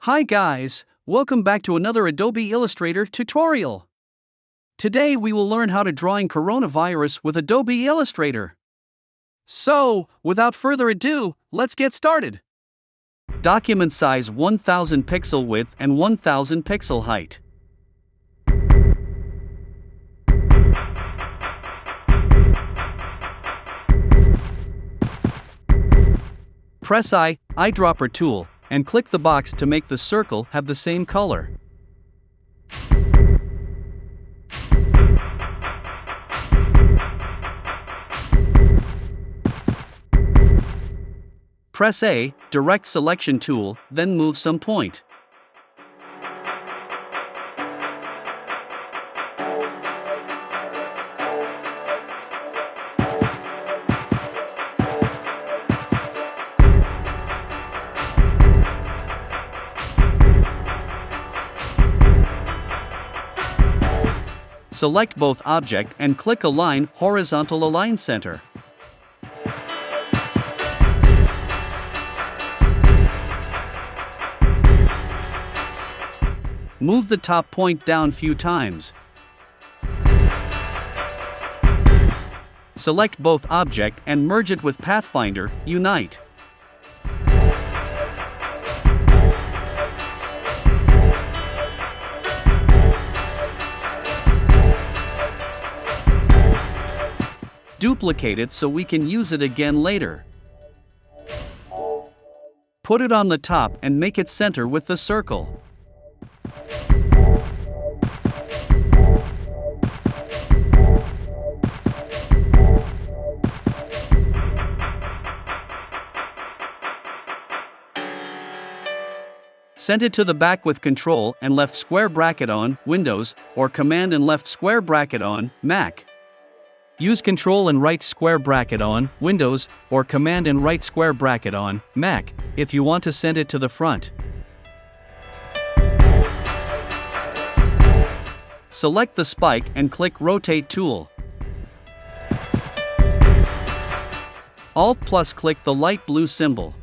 Hi guys, welcome back to another Adobe Illustrator tutorial. Today we will learn how to drawing coronavirus with Adobe Illustrator. So, without further ado, let's get started. Document size 1000 pixel width and 1000 pixel height. Press eyedropper tool, and click the box to make the circle have the same color. Press direct selection tool, then move some point. Select both object and click Align Horizontal Align Center. Move the top point down few times. Select both object and merge it with Pathfinder, Unite. Duplicate it so we can use it again later. Put it on the top and make it center with the circle. Send it to the back with Ctrl and left square bracket on Windows or Command and left square bracket on Mac. Use Ctrl and right square bracket on Windows or Command and right square bracket on Mac if you want to send it to the front. Select the spike and click Rotate tool. Alt plus click the light blue symbol.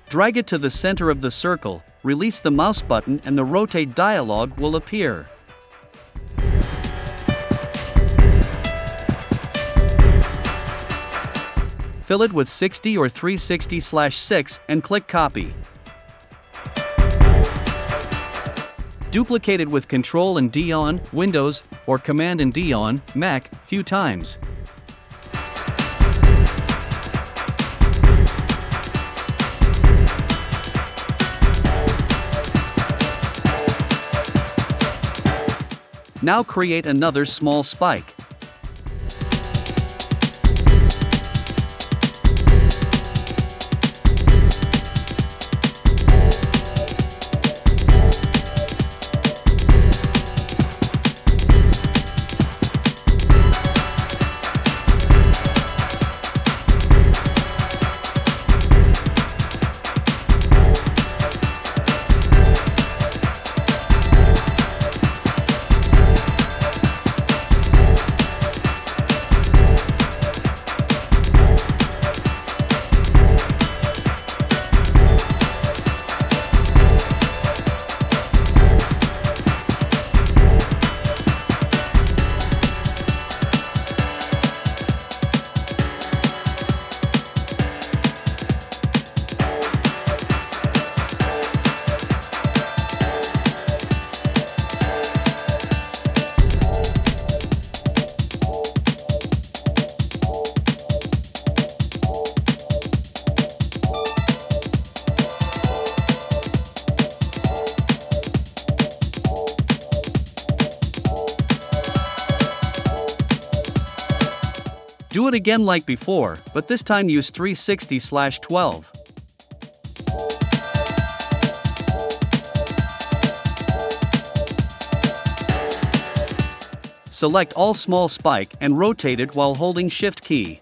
Drag it to the center of the circle, release the mouse button and the Rotate dialog will appear. Fill it with 60 or 360/6 and click Copy. Duplicate it with Ctrl and D on Windows or Command and D on Mac few times. Now create another small spike. Do it again like before, but this time use 360/12. Select all small spike and rotate it while holding Shift key.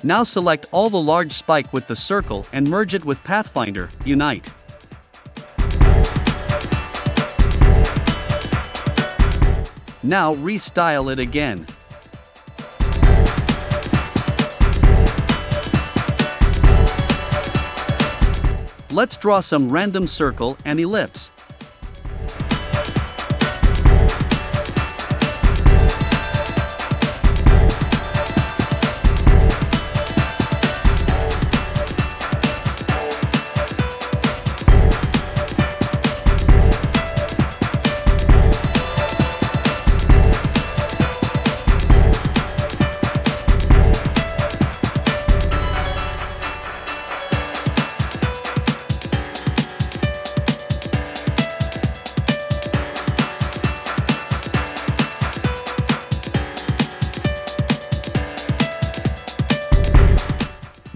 Now select all the large spike with the circle and merge it with Pathfinder, Unite. Now restyle it again. Let's draw some random circle and ellipse.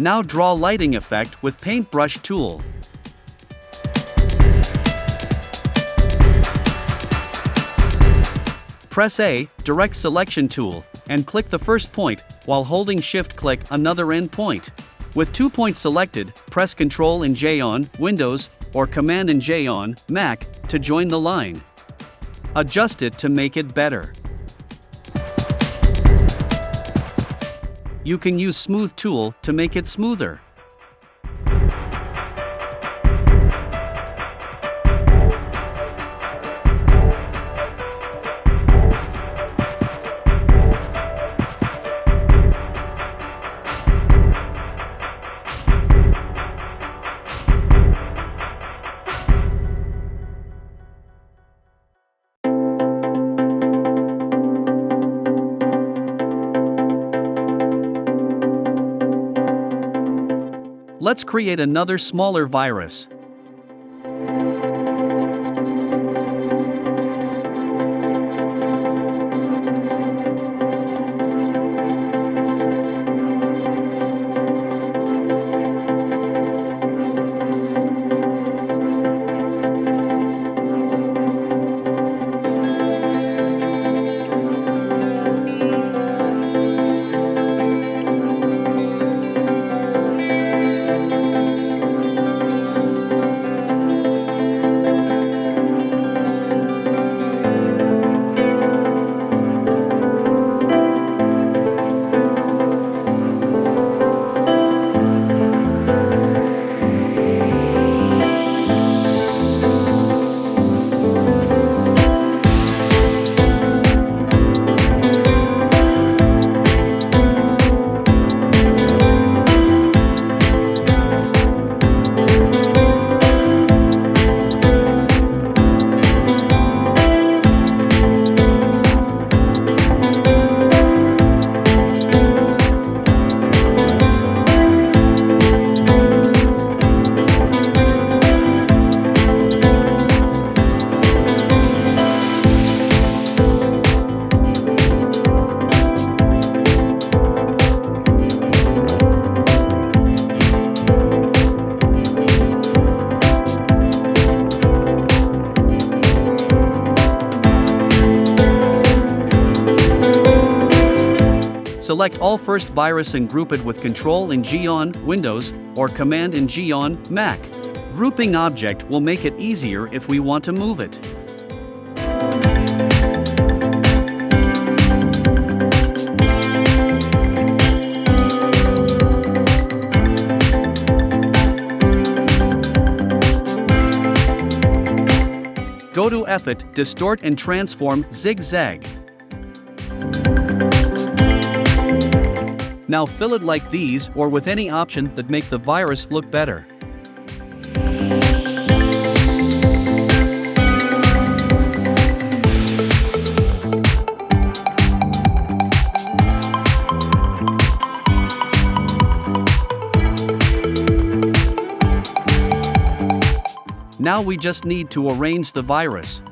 Now draw lighting effect with paintbrush tool. Press A, direct selection tool, and click the first point, while holding shift click another end point. With 2 points selected, press Ctrl and J on Windows, or Command and J on Mac, to join the line. Adjust it to make it better. You can use Smooth tool to make it smoother. Let's create another smaller virus. Select all first virus and group it with Ctrl and G on Windows or Command and G on Mac. Grouping object will make it easier if we want to move it. Go to Effect, Distort and Transform, Zig Zag. Now fill it like these or with any option that make the virus look better. Now we just need to arrange the virus.